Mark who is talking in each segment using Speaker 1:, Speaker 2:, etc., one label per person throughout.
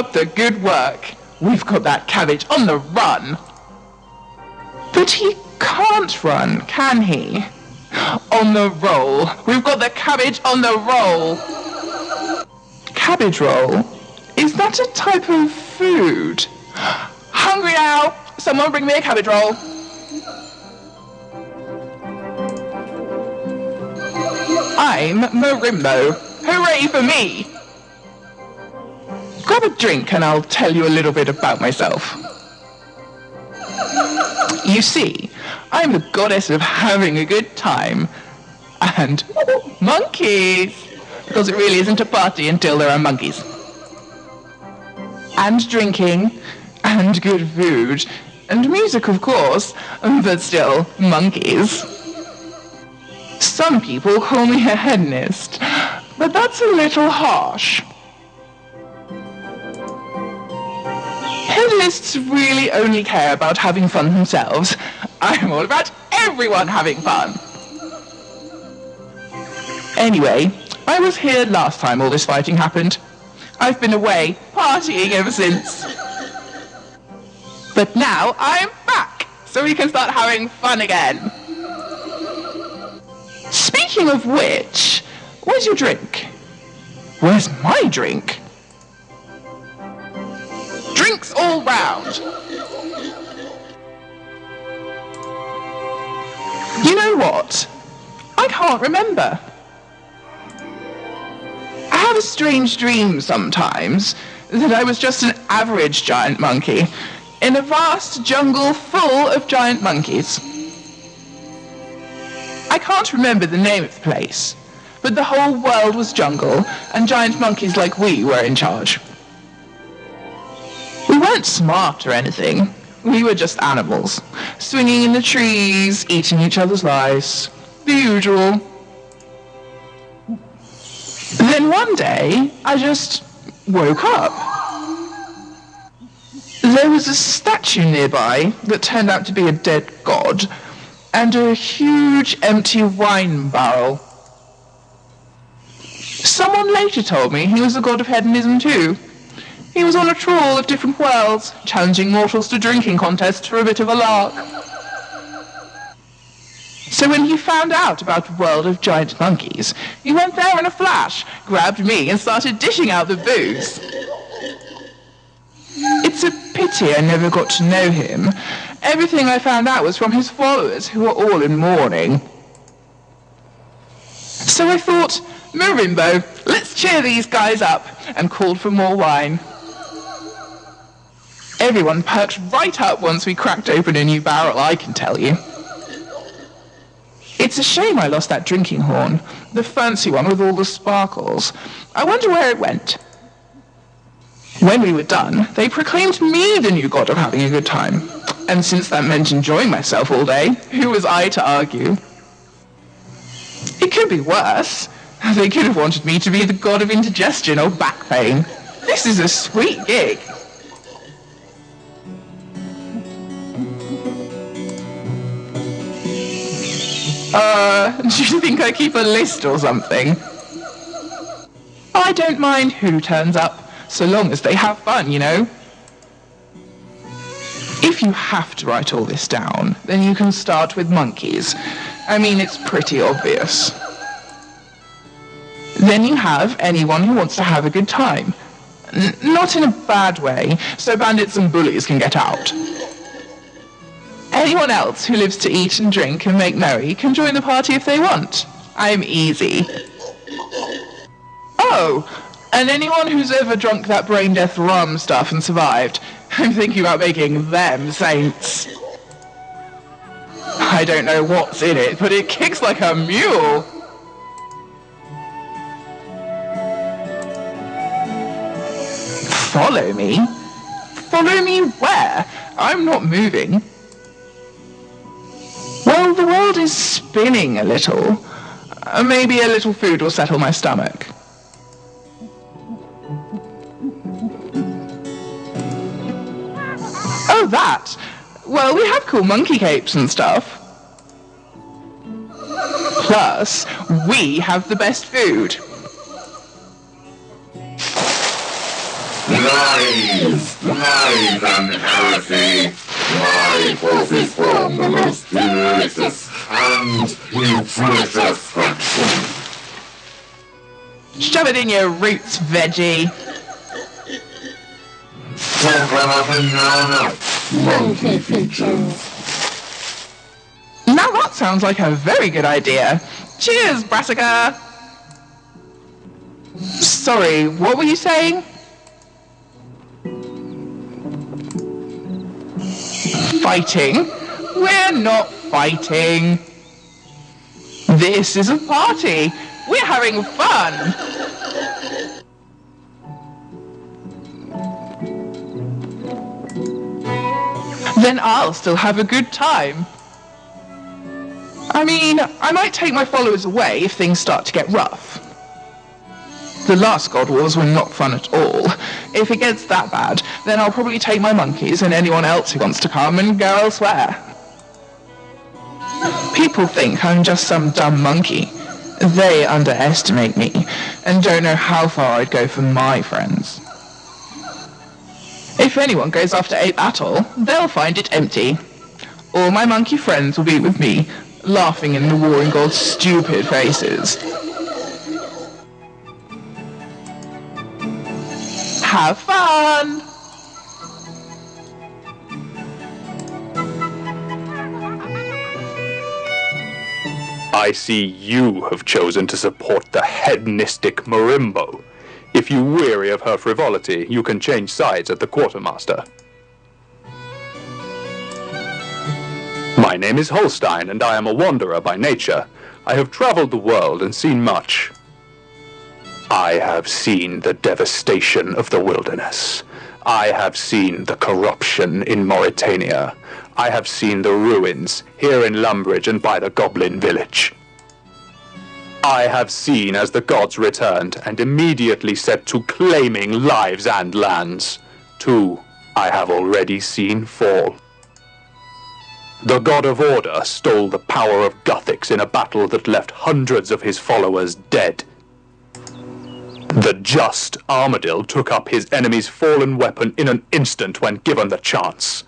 Speaker 1: up the good work. We've got that cabbage on the run. But he can't run, can he? On the roll. We've got the cabbage on the roll. Cabbage roll? Is that a type of food? Hungry now! Someone bring me a cabbage roll. I'm Marimbo. Hooray for me! Grab a drink and I'll tell you a little bit about myself. You see, I'm the goddess of having a good time. And monkeys! Because it really isn't a party until there are monkeys. And drinking, and good food, and music of course, but still, monkeys. Some people call me a hedonist, but that's a little harsh. Hedonists really only care about having fun themselves. I'm all about everyone having fun. Anyway, I was here last time all this fighting happened. I've been away, partying ever since. But now I'm back, so we can start having fun again. Speaking of which, where's your drink? Where's my drink? Drinks all round. You know what? I can't remember. I have a strange dream sometimes that I was just an average giant monkey in a vast jungle full of giant monkeys. I can't remember the name of the place, but the whole world was jungle and giant monkeys like we were in charge. We weren't smart or anything. We were just animals, swinging in the trees, eating each other's lice. The usual. Then one day, I just woke up. There was a statue nearby that turned out to be a dead god, and a huge empty wine barrel. Someone later told me he was the god of hedonism too. He was on a trawl of different worlds, challenging mortals to drinking contests for a bit of a lark. So when he found out about the world of giant monkeys, he went there in a flash, grabbed me and started dishing out the booze. It's a pity I never got to know him. Everything I found out was from his followers, who were all in mourning. So I thought, Marimbo, let's cheer these guys up, and called for more wine. Everyone perked right up once we cracked open a new barrel, I can tell you. It's a shame I lost that drinking horn, the fancy one with all the sparkles. I wonder where it went. When we were done, they proclaimed me the new god of having a good time. And since that meant enjoying myself all day, who was I to argue? It could be worse. They could have wanted me to be the god of indigestion or back pain. This is a sweet gig. Do you think I keep a list or something? I don't mind who turns up, so long as they have fun, you know. If you have to write all this down, then you can start with monkeys. I mean, it's pretty obvious. Then you have anyone who wants to have a good time. Not in a bad way, so bandits and bullies can get out. Anyone else who lives to eat and drink and make merry can join the party if they want. I'm easy. Oh, and anyone who's ever drunk that brain-death rum stuff and survived, I'm thinking about making them saints. I don't know what's in it, but it kicks like a mule. Follow me? Follow me where? I'm not moving. Well, the world is spinning a little. Maybe a little food will settle my stomach. Oh, that! Well, we have cool monkey capes and stuff. Plus, we have the best food.
Speaker 2: Lies! Lies and heresy! My forces form the most delicious and nutritious fraction.
Speaker 1: Shove it in your roots, veggie.
Speaker 2: Banana, monkey features.
Speaker 1: Now that sounds like a very good idea. Cheers, Brassica! Sorry, what were you saying? Fighting? We're not fighting. This is a party. We're having fun. Then I'll still have a good time. I mean, I might take my followers away if things start to get rough. The last God Wars were not fun at all. If it gets that bad, then I'll probably take my monkeys and anyone else who wants to come and go elsewhere. People think I'm just some dumb monkey. They underestimate me and don't know how far I'd go for my friends. If anyone goes after Ape Atoll, they'll find it empty. All my monkey friends will be with me, laughing in the Warring God's stupid faces. Have fun!
Speaker 3: I see you have chosen to support the hedonistic Marimbo. If you weary of her frivolity, you can change sides at the quartermaster. My name is Holstein, and I am a wanderer by nature. I have traveled the world and seen much. I have seen the devastation of the wilderness. I have seen the corruption in Mauritania. I have seen the ruins here in Lumbridge and by the Goblin Village. I have seen as the gods returned and immediately set to claiming lives and lands. Two I have already seen fall. The God of Order stole the power of Guthix in a battle that left hundreds of his followers dead. The just Armadil took up his enemy's fallen weapon in an instant when given the chance.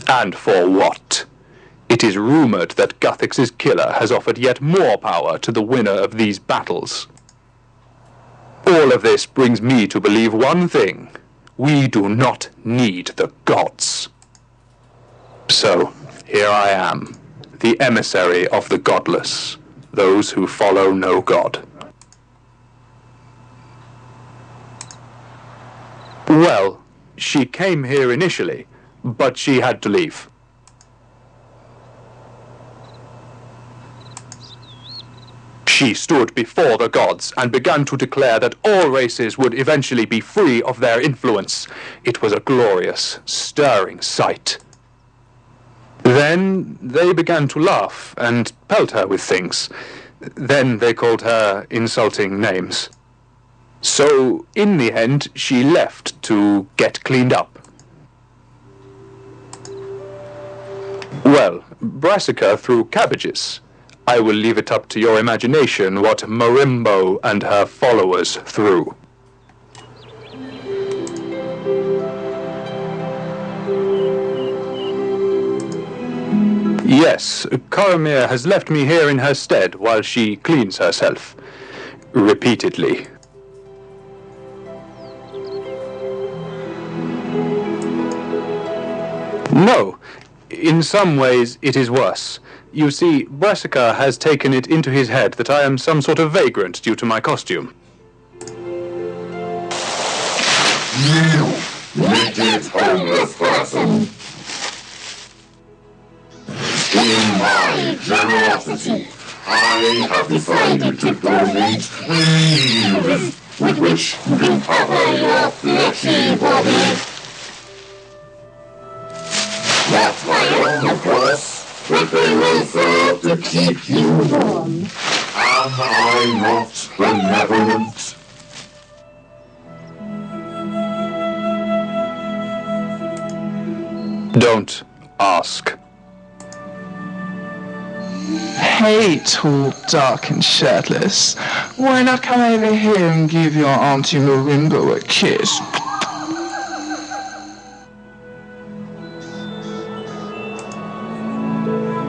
Speaker 3: And for what? It is rumored that Guthix's killer has offered yet more power to the winner of these battles. All of this brings me to believe one thing. We do not need the gods. So, here I am, the emissary of the godless, those who follow no god. Well, she came here initially, but she had to leave. She stood before the gods and began to declare that all races would eventually be free of their influence. It was a glorious, stirring sight. Then they began to laugh and pelt her with things. Then they called her insulting names. So, in the end, she left to get cleaned up. Well, Brassica threw cabbages. I will leave it up to your imagination what Marimbo and her followers threw. Yes, Coromir has left me here in her stead while she cleans herself. Repeatedly. No, in some ways it is worse. You see, Brassica has taken it into his head that I am some sort of vagrant due to my costume.
Speaker 2: You wicked homeless person! In my generosity, I have decided to donate leaves with which you can cover your fleshy body. That's my own, of course. But they will serve to keep you warm. Am I not benevolent?
Speaker 3: Don't ask.
Speaker 1: Hey, tall, dark, and shirtless. Why not come over here and give your Auntie Marimbo a kiss?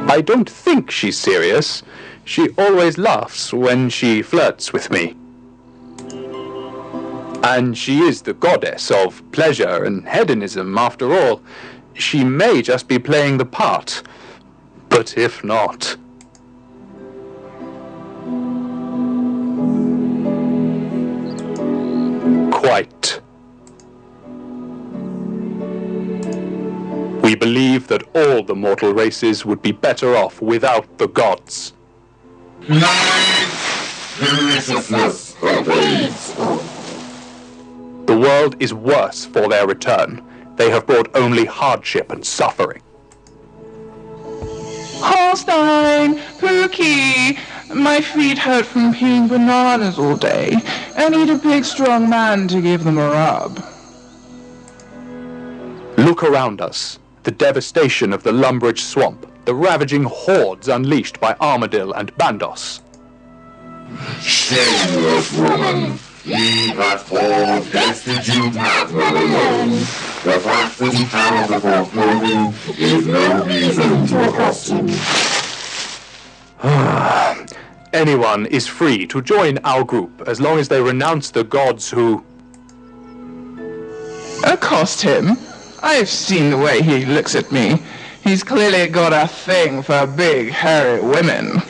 Speaker 3: I don't think she's serious. She always laughs when she flirts with me. And she is the goddess of pleasure and hedonism, after all. She may just be playing the part. But if not... Quite. We believe that all the mortal races would be better off without the gods.
Speaker 2: Deliciousness obeys.
Speaker 3: The world is worse for their return. They have brought only hardship and suffering.
Speaker 1: Holstein! Pookie! My feet hurt from peeling bananas all day. I need a big, strong man to give them a rub.
Speaker 3: Look around us. The devastation of the Lumbridge swamp. The ravaging hordes unleashed by Armadil and Bandos.
Speaker 2: Shameless woman! He that whole destitute madman alone. The fact that he cannot afford clothing is no reason to accost him.
Speaker 3: Anyone is free to join our group as long as they renounce the gods who...
Speaker 1: Accost him? I've seen the way he looks at me. He's clearly got a thing for big, hairy women.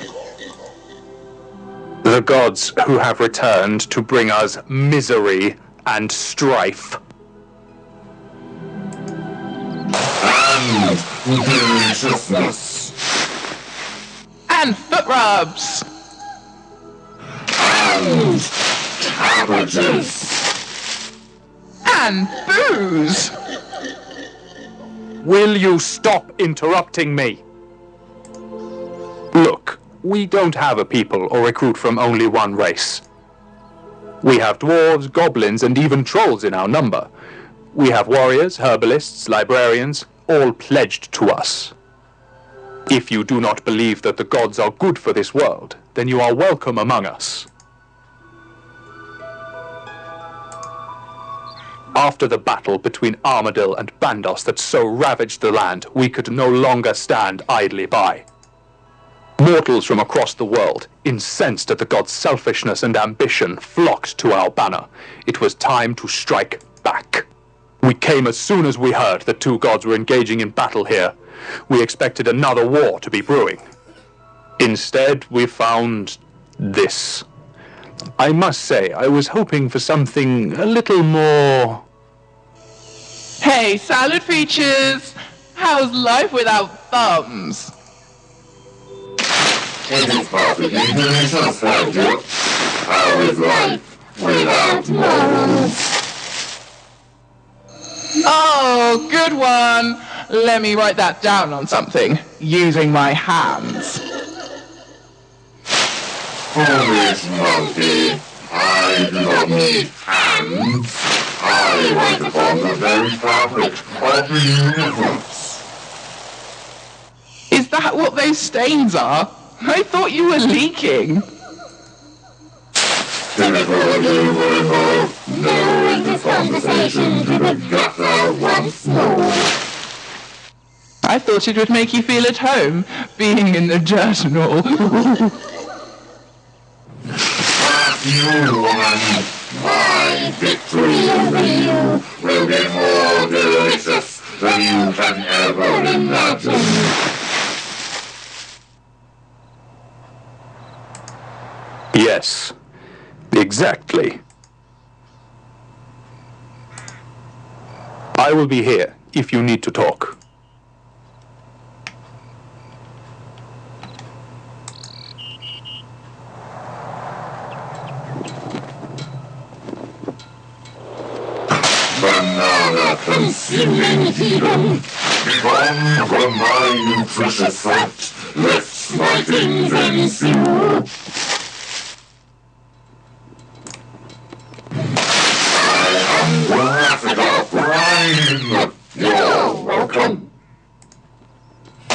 Speaker 3: The gods who have returned to bring us misery and strife.
Speaker 2: And deliciousness.
Speaker 1: And foot rubs.
Speaker 2: And cabbages.
Speaker 1: And booze.
Speaker 3: Will you stop interrupting me? Look, we don't have a people or recruit from only one race. We have dwarves, goblins, and even trolls in our number. We have warriors, herbalists, librarians, all pledged to us. If you do not believe that the gods are good for this world, then you are welcome among us. After the battle between Armadil and Bandos that so ravaged the land, we could no longer stand idly by. Mortals from across the world, incensed at the gods' selfishness and ambition, flocked to our banner. It was time to strike back. We came as soon as we heard the two gods were engaging in battle here. We expected another war to be brewing. Instead, we found this. I must say, I was hoping for something a little more...
Speaker 1: Hey, salad features! How's life without thumbs?
Speaker 2: It is perfectly delicious, thank you. How is life without morals?
Speaker 1: Oh, good one! Let me write that down on something, using my hands.
Speaker 2: Foolish monkey, I do not need hands. I write upon the very fabric of the universe.
Speaker 1: Is that what those stains are? I thought you were leaking.
Speaker 2: Typical of you, Marimbo. Knowing this conversation to the gutter once more.
Speaker 1: I thought it would make you feel at home, being in the dirt and all.
Speaker 2: You, woman, my victory over you will be more delicious than you can ever imagine.
Speaker 3: Yes, exactly. I will be here if you need to talk.
Speaker 2: Banana-consuming heathen, begone from my nutritious sight, lest smitings ensue. I am graphical prime. You're welcome. I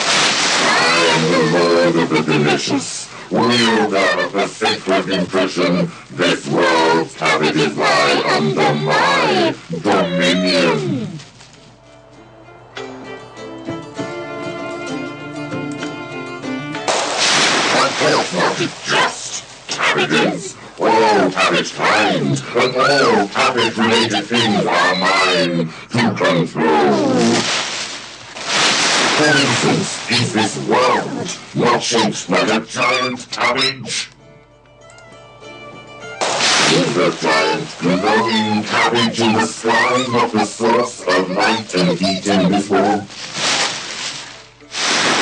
Speaker 2: am the lord of the delicious. possession. This world's cabbages lie under my dominion. But there's not just cabbages. All cabbage kind, and all cabbage-related things are mine to control. For instance, is this world not shaped like a giant cabbage? Is the giant glowing cabbage in the sky not the source of light and heat in this world?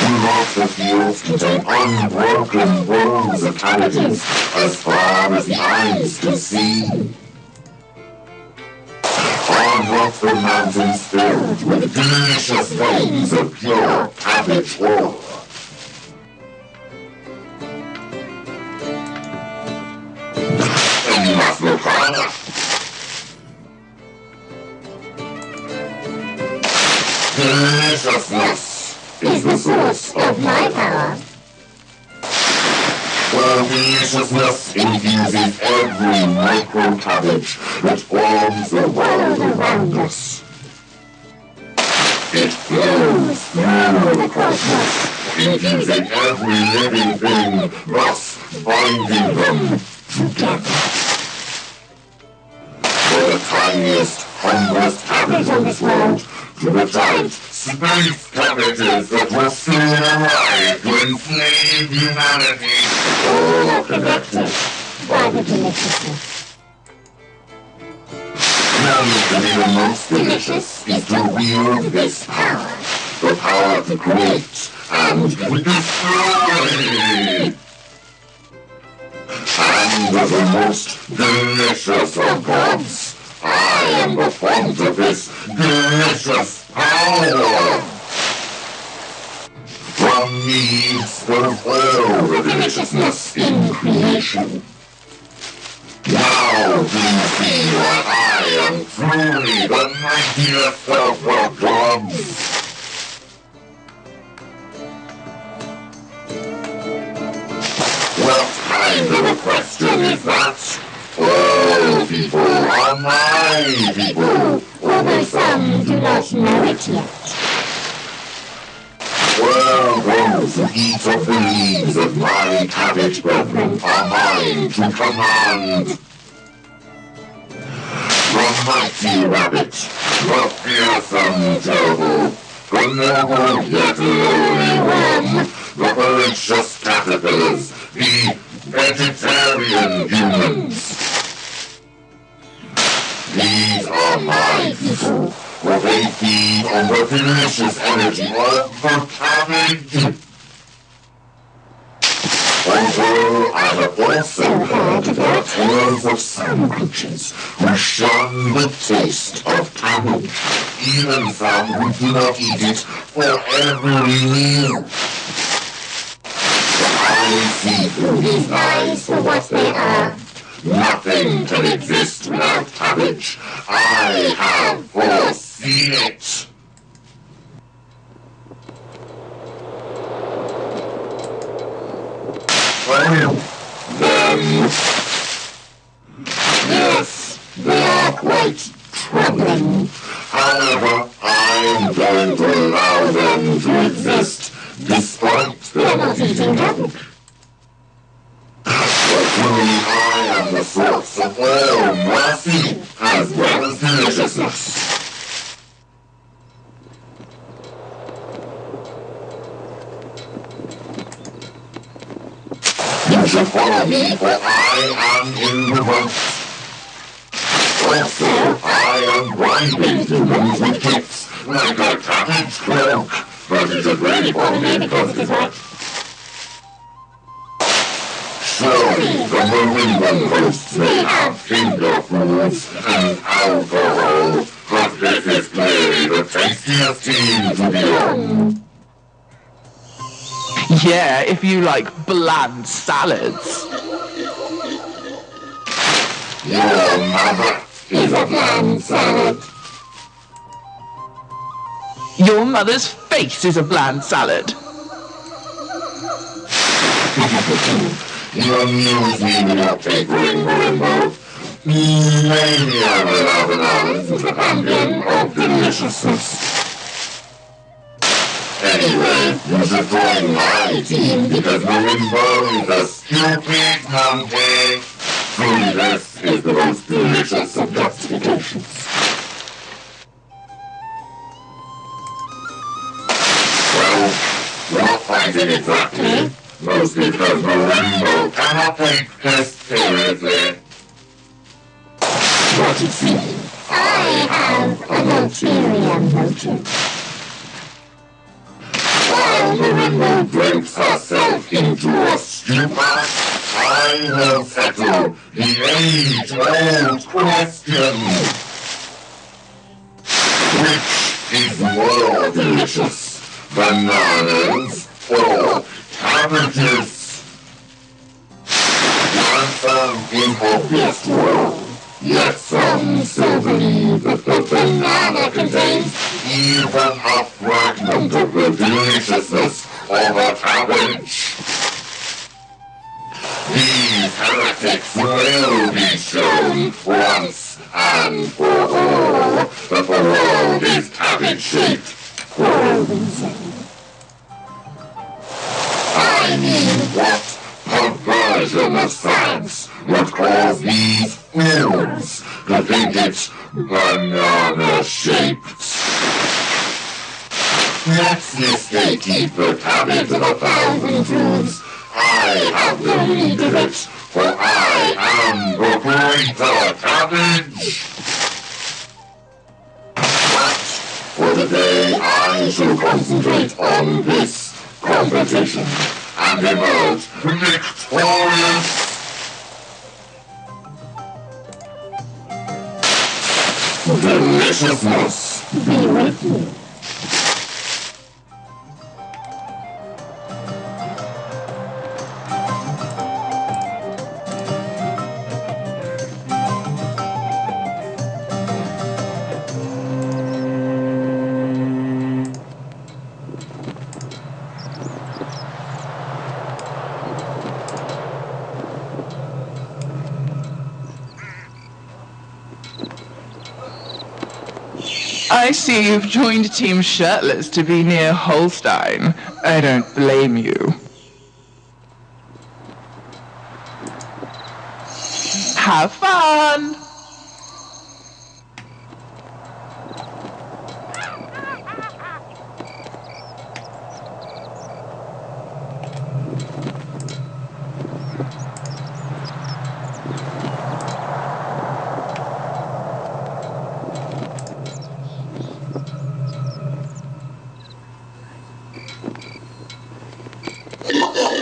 Speaker 2: Throughout the fields contain unbroken rows of cabbages as far as the eyes can see. On Rockford mountains filled with delicious veins of pure cabbage ore. And you must look harder. Deliciousness is the source of my power. Well, deliciousness infuses every micro-cabbage that forms the world around us. It flows through the cosmos, infusing every living thing, thus binding them together. For the tiniest, humblest cabbage on this world, to the giant space cabbages that will soon arrive to enslave humanity, all connected by the deliciousness. Now, the most delicious is to wield this power, the power to create and destroy. And as the most delicious of gods, I am the font of this delicious power. From me flows all the deliciousness in creation. Now do you see why I am truly the mightiest of the gods? What kind of a question is that? All people are my people, although some do not know it yet. Well, those who eat of the leaves of my cabbage brethren are mine to command. The mighty rabbit, the fearsome gerbil, the noble yet lowly worm, the voracious caterpillars, the vegetarian humans. These are my people, where they feed on the delicious energy of the cabbage. Although I have also heard there are tales of some creatures who shun the taste of cabbage, even some who do not eat it for every meal. But I see through these lies for what they are. Nothing can exist without cabbage. I have foreseen it. Then, yes, they are quite troubling. However, I am going to allow them to exist, despite their not eating cabbage. But truly, I am the source of all mercy, as well as deliciousness. You should follow me, for I am in the boat. Also, I am bribing humans with gifts, like a cabbage cloak, but it is really for me because it is right. Surely the Marimbo hosts may have finger foods and alcohol, but this is clearly the tastiest team to be on.
Speaker 1: Yeah, if you like bland salads.
Speaker 2: Your mother is a bland salad.
Speaker 1: Your mother's face is a bland salad.
Speaker 2: You amuse me with your capering, Marimbo. Maybe I will have an island with a champion of deliciousness. Anyway, you should join my team because Marimbo is a stupid monkey. Truly, this is the most delicious of justifications. Well, we're not fighting exactly, mostly because Marimbo cannot take this seriously. But you see, I have an ulterior motive. While Marimbo breaks herself into a stupor, I will settle the age-old question. Which is more delicious, bananas or cabbages? The answer is obvious to all. Yet some still believe that the banana contains even a fragment of the deliciousness of a cabbage. These heretics will be shown once and for all that the world is cabbage-shaped for a reason. I mean, what perversion of science would cause these fools to think it's banana-shaped? Let's this keep the cabbage of 1,000 truths. I have the lead of it, for I am the greater cabbage. But for the day I shall concentrate on this competition and emerge victorious. Deliciousness be with you.
Speaker 1: I see you've joined Team Shirtless to be near Holstein. I don't blame you. Have fun!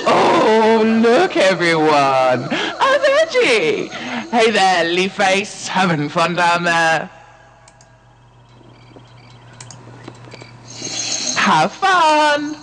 Speaker 1: Oh, look everyone! A veggie! Hey there, Leafface, having fun down there? Have fun!